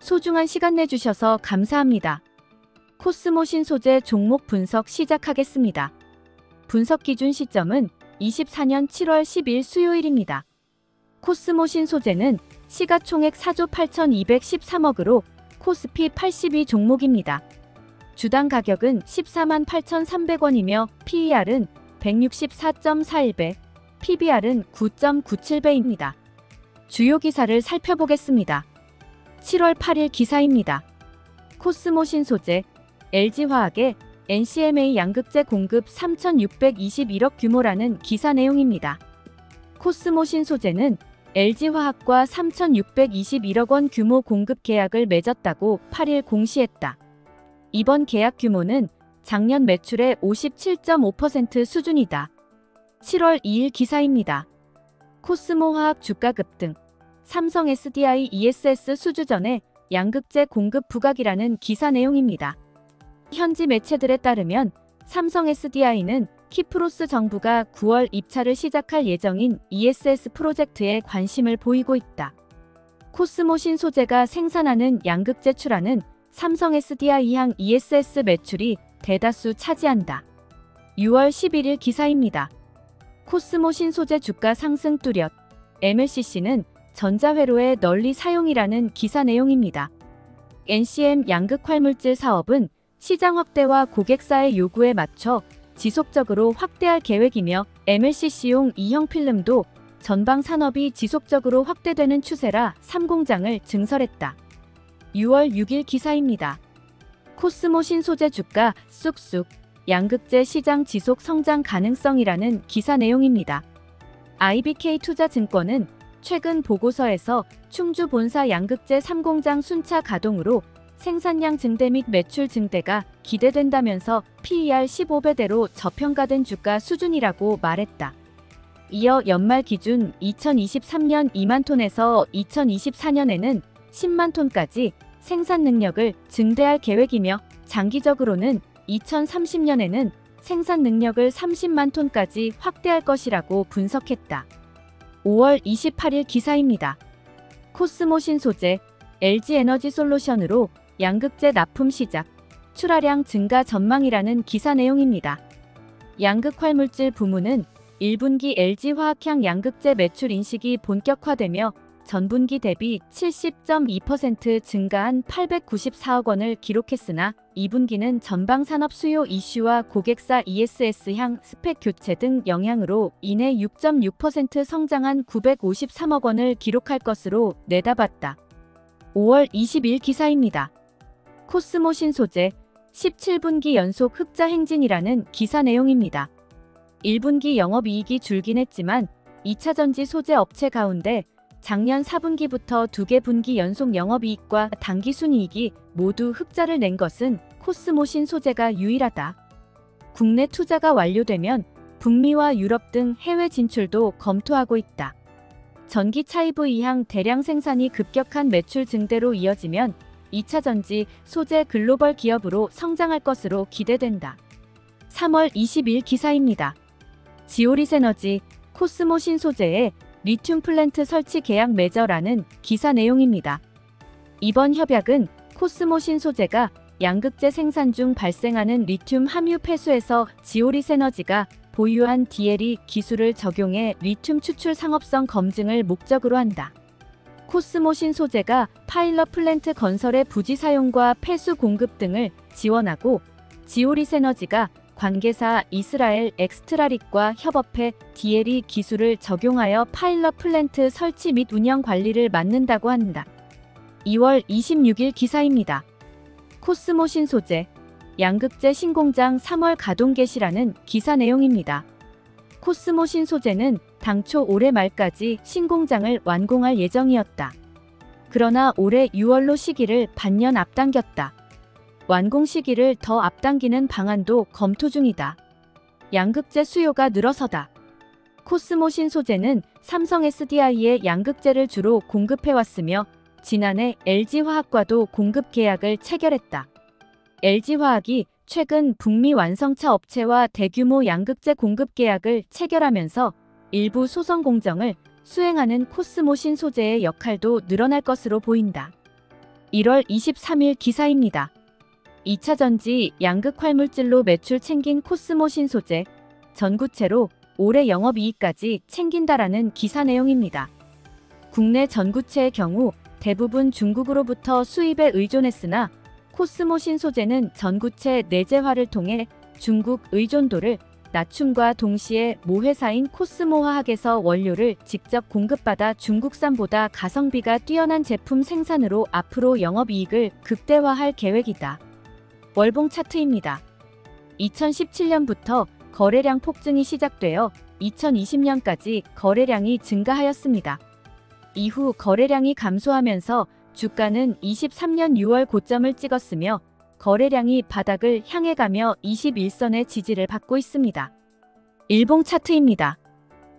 소중한 시간 내주셔서 감사합니다. 코스모 신소재 종목 분석 시작하겠습니다. 분석 기준 시점은 24년 7월 10일 수요일입니다. 코스모 신소재는 시가총액 4조 8,213억으로 코스피 82 종목입니다. 주당 가격은 14만 8,300원이며 PER은 164.41배, PBR은 9.97배입니다. 주요 기사를 살펴보겠습니다. 7월 8일 기사입니다. 코스모 신소재, LG화학의 NCMA 양극재 공급 3,621억 규모라는 기사 내용입니다. 코스모 신소재는 LG화학과 3,621억 원 규모 공급 계약을 맺었다고 8일 공시했다. 이번 계약 규모는 작년 매출의 57.5% 수준이다. 7월 2일 기사입니다. 코스모 화학 주가 급등, 삼성 SDI ESS 수주전에 양극재 공급 부각이라는 기사 내용입니다. 현지 매체들에 따르면 삼성 SDI는 키프로스 정부가 9월 입찰을 시작할 예정인 ESS 프로젝트에 관심을 보이고 있다. 코스모 신소재가 생산하는 양극재 출하는 삼성 SDI향 ESS 매출이 대다수 차지한다. 6월 11일 기사입니다. 코스모 신소재 주가 상승 뚜렷, MLCC는 전자회로의 널리 사용이라는 기사 내용입니다. NCM 양극활물질 사업은 시장 확대와 고객사의 요구에 맞춰 지속적으로 확대할 계획이며 MLCC용 2형 필름도 전방 산업이 지속적으로 확대되는 추세라 3공장을 증설했다. 6월 6일 기사입니다. 코스모 신소재 주가 쑥쑥, 양극재 시장 지속 성장 가능성이라는 기사 내용입니다. IBK투자증권은 최근 보고서에서 충주 본사 양극재 3공장 순차 가동으로 생산량 증대 및 매출 증대가 기대된다면서 PER 15배대로 저평가된 주가 수준이라고 말했다. 이어 연말 기준 2023년 2만 톤에서 2024년에는 10만 톤까지 생산 능력을 증대할 계획이며 장기적으로는 2030년에는 생산 능력을 30만 톤까지 확대할 것이라고 분석했다. 5월 28일 기사입니다. 코스모 신소재, LG에너지솔루션으로 양극재 납품 시작, 출하량 증가 전망이라는 기사 내용입니다. 양극활물질 부문은 1분기 LG화학향 양극재 매출 인식이 본격화되며 전분기 대비 70.2% 증가한 894억 원을 기록했으나 2분기는 전방산업 수요 이슈와 고객사 ESS향 스펙 교체 등 영향으로 인해 6.6% 성장한 953억 원을 기록할 것으로 내다봤다. 5월 20일 기사입니다. 코스모 신소재, 17분기 연속 흑자 행진이라는 기사 내용입니다. 1분기 영업이익이 줄긴 했지만 2차전지 소재 업체 가운데 작년 4분기부터 2개 분기 연속 영업이익과 당기순이익이 모두 흑자를 낸 것은 코스모 신소재가 유일하다. 국내 투자가 완료되면 북미와 유럽 등 해외 진출도 검토하고 있다. 전기차 EV향 대량 생산이 급격한 매출 증대로 이어지면 2차전지 소재 글로벌 기업으로 성장할 것으로 기대된다. 3월 20일 기사입니다. 지오리스에너지, 코스모 신소재의 리튬 플랜트 설치 계약 맺어라는 기사 내용입니다. 이번 협약은 코스모 신소재가 양극재 생산 중 발생하는 리튬 함유 폐수에서 지오리스에너지가 보유한 DLE 기술을 적용해 리튬 추출 상업성 검증을 목적으로 한다. 코스모 신소재가 파일럿 플랜트 건설의 부지 사용과 폐수 공급 등을 지원하고 지오리스에너지가 관계사 이스라엘 엑스트라릭과 협업해 DLE 기술을 적용하여 파일럿 플랜트 설치 및 운영 관리를 맡는다고 한다. 2월 26일 기사입니다. 코스모 신소재, 양극재 신공장 3월 가동 개시라는 기사 내용입니다. 코스모 신소재는 당초 올해 말까지 신공장을 완공할 예정이었다. 그러나 올해 6월로 시기를 반년 앞당겼다. 완공 시기를 더 앞당기는 방안도 검토 중이다. 양극재 수요가 늘어서다. 코스모 신소재는 삼성 SDI에 양극재를 주로 공급해왔으며 지난해 LG화학과도 공급 계약을 체결했다. LG화학이 최근 북미 완성차 업체와 대규모 양극재 공급 계약을 체결하면서 일부 소선 공정을 수행하는 코스모 신소재의 역할도 늘어날 것으로 보인다. 1월 23일 기사입니다. 2차전지 양극 활물질로 매출 챙긴 코스모 신소재, 전구체로 올해 영업이익까지 챙긴다라는 기사 내용입니다. 국내 전구체의 경우 대부분 중국으로부터 수입에 의존했으나 코스모 신소재는 전구체 내재화를 통해 중국 의존도를 낮춤과 동시에 모회사인 코스모화학에서 원료를 직접 공급받아 중국산보다 가성비가 뛰어난 제품 생산으로 앞으로 영업이익을 극대화할 계획이다. 월봉 차트입니다. 2017년부터 거래량 폭증이 시작되어 2020년까지 거래량이 증가하였습니다. 이후 거래량이 감소하면서 주가는 23년 6월 고점을 찍었으며 거래량이 바닥을 향해 가며 21선의 지지를 받고 있습니다. 일봉 차트입니다.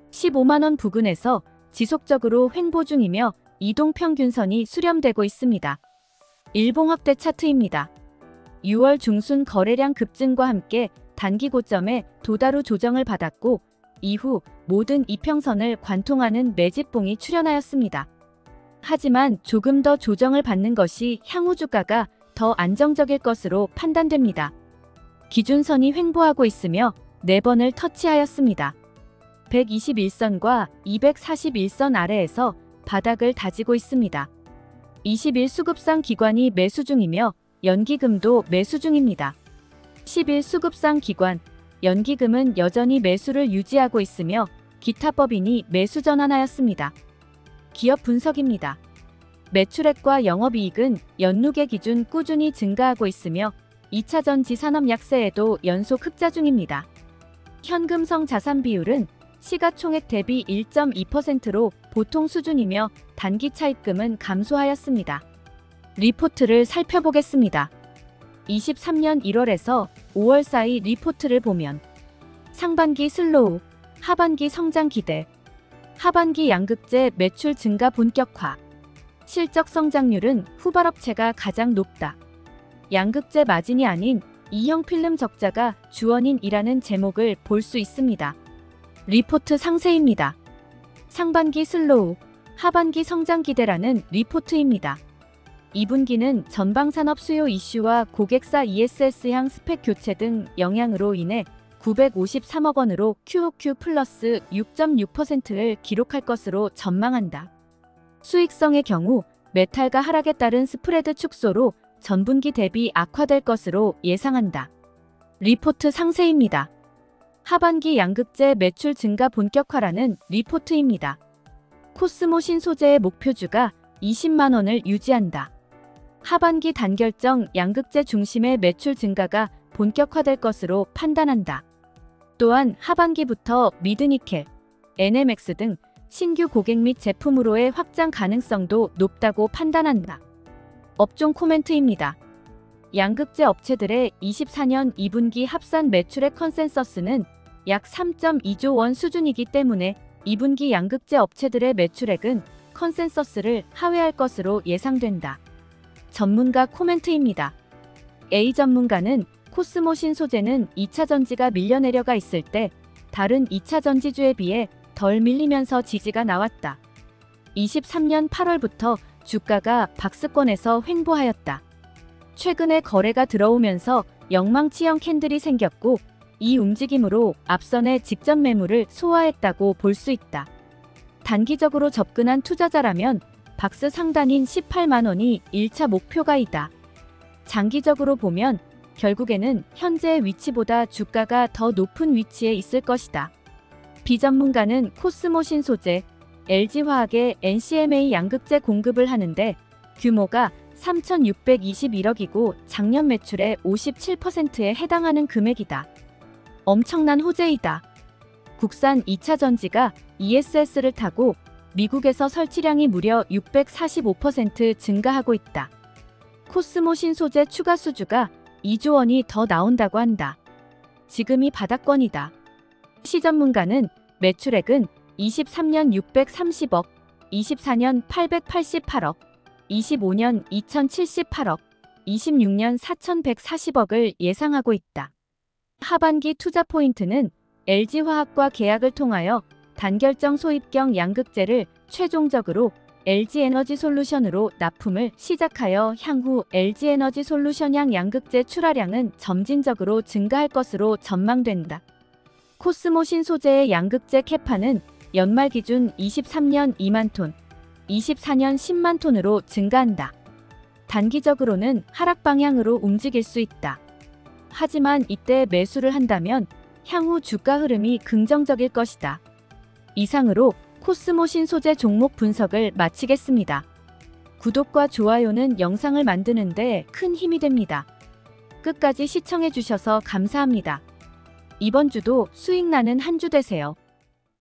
15만원 부근에서 지속적으로 횡보 중이며 이동평균선이 수렴되고 있습니다. 일봉 확대 차트입니다. 6월 중순 거래량 급증과 함께 단기 고점에 도달 후 조정을 받았고 이후 모든 이평선을 관통하는 매집봉이 출현하였습니다. 하지만 조금 더 조정을 받는 것이 향후 주가가 더 안정적일 것으로 판단됩니다. 기준선이 횡보하고 있으며 4번을 터치하였습니다. 121선과 241선 아래에서 바닥을 다지고 있습니다. 21수급상 기관이 매수 중이며 연기금도 매수 중입니다. 11수급상 기관, 연기금은 여전히 매수를 유지하고 있으며 기타 법인이 매수 전환하였습니다. 기업 분석입니다. 매출액과 영업이익은 연누계 기준 꾸준히 증가하고 있으며 2차전지 산업 약세에도 연속 흑자 중입니다. 현금성 자산 비율은 시가총액 대비 1.2%로 보통 수준이며 단기 차입금은 감소하였습니다. 리포트를 살펴보겠습니다. 23년 1월에서 5월 사이 리포트를 보면 상반기 슬로우, 하반기 성장 기대, 하반기 양극재 매출 증가 본격화, 실적 성장률은 후발업체가 가장 높다. 양극재 마진이 아닌 E형 필름 적자가 주원인이라는 제목을 볼 수 있습니다. 리포트 상세입니다. 상반기 슬로우, 하반기 성장 기대라는 리포트입니다. 2분기는 전방산업 수요 이슈와 고객사 ESS향 스펙 교체 등 영향으로 인해 953억 원으로 QoQ 플러스 6.6%를 기록할 것으로 전망한다. 수익성의 경우 메탈과 하락에 따른 스프레드 축소로 전분기 대비 악화될 것으로 예상한다. 리포트 상세입니다. 하반기 양극재 매출 증가 본격화라는 리포트입니다. 코스모 신소재의 목표주가 20만원을 유지한다. 하반기 단결정 양극재 중심의 매출 증가가 본격화될 것으로 판단한다. 또한 하반기부터 미드니켈, NMX 등 신규 고객 및 제품으로의 확장 가능성도 높다고 판단한다. 업종 코멘트입니다. 양극재 업체들의 24년 2분기 합산 매출액 컨센서스는 약 3.2조 원 수준이기 때문에 2분기 양극재 업체들의 매출액은 컨센서스를 하회할 것으로 예상된다. 전문가 코멘트입니다. A 전문가는 코스모 신소재는 2차전지가 밀려 내려가 있을 때 다른 2차전지주에 비해 덜 밀리면서 지지가 나왔다. 23년 8월부터 주가가 박스권에서 횡보하였다. 최근에 거래가 들어오면서 영망치형 캔들이 생겼고 이 움직임으로 앞선의 직전 매물을 소화했다고 볼 수 있다. 단기적으로 접근한 투자자라면 박스 상단인 18만원이 1차 목표가이다. 장기적으로 보면 결국에는 현재의 위치보다 주가가 더 높은 위치에 있을 것이다. 비전문가는 코스모 신소재, LG화학의 NCMA 양극재 공급을 하는데 규모가 3,621억이고 작년 매출의 57%에 해당하는 금액이다. 엄청난 호재이다. 국산 2차전지가 ESS를 타고 미국에서 설치량이 무려 645% 증가하고 있다. 코스모 신소재 추가 수주가 2조 원이 더 나온다고 한다. 지금이 바닥권이다. 시전문가는 매출액은 23년 630억, 24년 888억, 25년 2078억, 26년 4140억을 예상하고 있다. 하반기 투자 포인트는 LG화학과 계약을 통하여 단결정 소입경 양극재를 최종적으로 LG에너지솔루션으로 납품을 시작하여 향후 LG에너지솔루션양 양극재 출하량은 점진적으로 증가할 것으로 전망된다. 코스모신 소재의 양극재 캐파는 연말 기준 23년 2만 톤, 24년 10만 톤으로 증가한다. 단기적으로는 하락 방향으로 움직일 수 있다. 하지만 이때 매수를 한다면 향후 주가 흐름이 긍정적일 것이다. 이상으로 코스모신 소재 종목 분석을 마치겠습니다. 구독과 좋아요는 영상을 만드는 데 큰 힘이 됩니다. 끝까지 시청해 주셔서 감사합니다. 이번 주도 수익 나는 한 주 되세요.